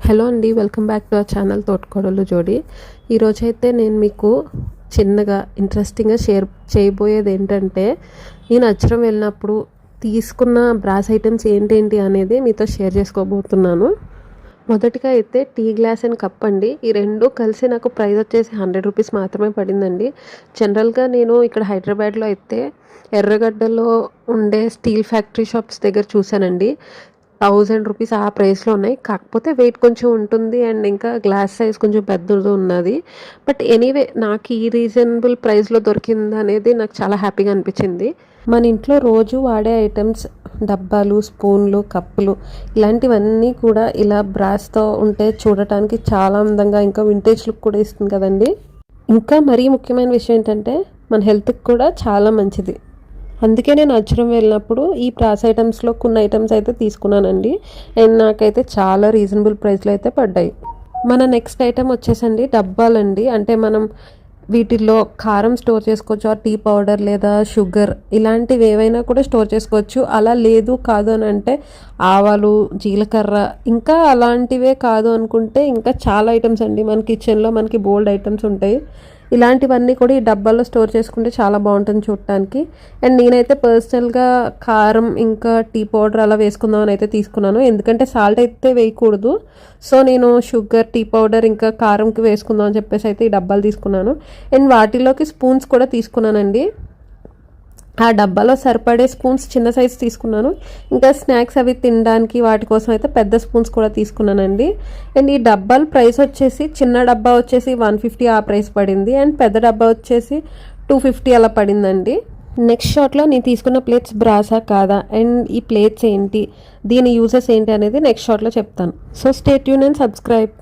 Hello అండి, welcome back to our channel Thotakodalu Jodi. ఈరోజైతే నేను మీకు చిన్నగా ఇంట్రెస్టింగ్గా షేర్ చేయబోయేది ఏంటంటే, నేను అచ్చరం వెళ్ళినప్పుడు తీసుకున్న బ్రాస్ ఐటమ్స్ ఏంటేంటి అనేది మీతో షేర్ చేసుకోబోతున్నాను. మొదటిగా అయితే టీ గ్లాస్ అండ్ కప్ అండి. ఈ రెండు కలిసి నాకు ప్రైస్ వచ్చేసి 100 రూపీస్ మాత్రమే పడిందండి. జనరల్గా నేను ఇక్కడ హైదరాబాద్లో అయితే ఎర్రగడ్డలో ఉండే స్టీల్ ఫ్యాక్టరీ షాప్స్ దగ్గర చూశానండి. 1000 రూపీస్ ఆ ప్రైస్లో ఉన్నాయి. కాకపోతే వెయిట్ కొంచెం ఉంటుంది అండ్ ఇంకా గ్లాస్ సైజ్ కొంచెం పెద్దది ఉన్నది. బట్ ఎనీవే నాకు ఈ రీజనబుల్ ప్రైస్లో దొరికింది అనేది నాకు చాలా హ్యాపీగా అనిపించింది. మన ఇంట్లో రోజు వాడే ఐటమ్స్, డబ్బాలు, స్పూన్లు, కప్పులు ఇలాంటివన్నీ కూడా ఇలా బ్రాస్తో ఉంటే చూడటానికి చాలా అందంగా ఇంకా వింటేజ్ లుక్ కూడా ఇస్తుంది కదండి. ఇంకా మరీ ముఖ్యమైన విషయం ఏంటంటే మన హెల్త్కి కూడా చాలా మంచిది. అందుకే నేను అచ్చరం వెళ్ళినప్పుడు ఈ బ్రాస్ ఐటమ్స్లో కొన్ని ఐటమ్స్ అయితే తీసుకున్నానండి. అండ్ నాకైతే చాలా రీజనబుల్ ప్రైస్లో అయితే పడ్డాయి. మన నెక్స్ట్ ఐటమ్ వచ్చేసండి డబ్బాలండి. అంటే మనం వీటిల్లో కారం స్టోర్ చేసుకోవచ్చు, టీ పౌడర్ లేదా షుగర్ ఇలాంటివి ఏవైనా కూడా స్టోర్ చేసుకోవచ్చు. అలా లేదు కాదు అని అంటే ఆవాలు, జీలకర్ర ఇంకా అలాంటివే కాదు అనుకుంటే ఇంకా చాలా ఐటమ్స్ అండి. మన కిచెన్లో మనకి బోల్డ్ ఐటమ్స్ ఉంటాయి. ఇలాంటివన్నీ కూడా ఈ డబ్బాల్లో స్టోర్ చేసుకుంటే చాలా బాగుంటుంది చూడటానికి. అండ్ నేనైతే పర్సనల్గా కారం ఇంకా టీ పౌడర్ అలా వేసుకుందామని అయితే తీసుకున్నాను. ఎందుకంటే సాల్ట్ అయితే వేయకూడదు. సో నేను షుగర్, టీ పౌడర్ ఇంకా కారంకి వేసుకుందాం అని చెప్పేసి అయితే ఈ డబ్బాలు తీసుకున్నాను. అండ్ వాటిలోకి స్పూన్స్ కూడా తీసుకున్నానండి. ఆ డబ్బాలో సరిపడే స్పూన్స్ చిన్న సైజ్ తీసుకున్నాను. ఇంకా స్నాక్స్ అవి తినడానికి వాటి కోసం అయితే పెద్ద స్పూన్స్ కూడా తీసుకున్నానండి. అండ్ ఈ డబ్బాల ప్రైస్ వచ్చేసి చిన్న డబ్బా వచ్చేసి 150 ఆ ప్రైస్ పడింది. అండ్ పెద్ద డబ్బా వచ్చేసి 250 అలా పడిందండి. నెక్స్ట్ షాట్లో నేను తీసుకున్న ప్లేట్స్ బ్రాసా కాదా అండ్ ఈ ప్లేట్స్ ఏంటి, దీని యూజెస్ ఏంటి అనేది నెక్స్ట్ షాట్లో చెప్తాను. So stay tune and subscribe.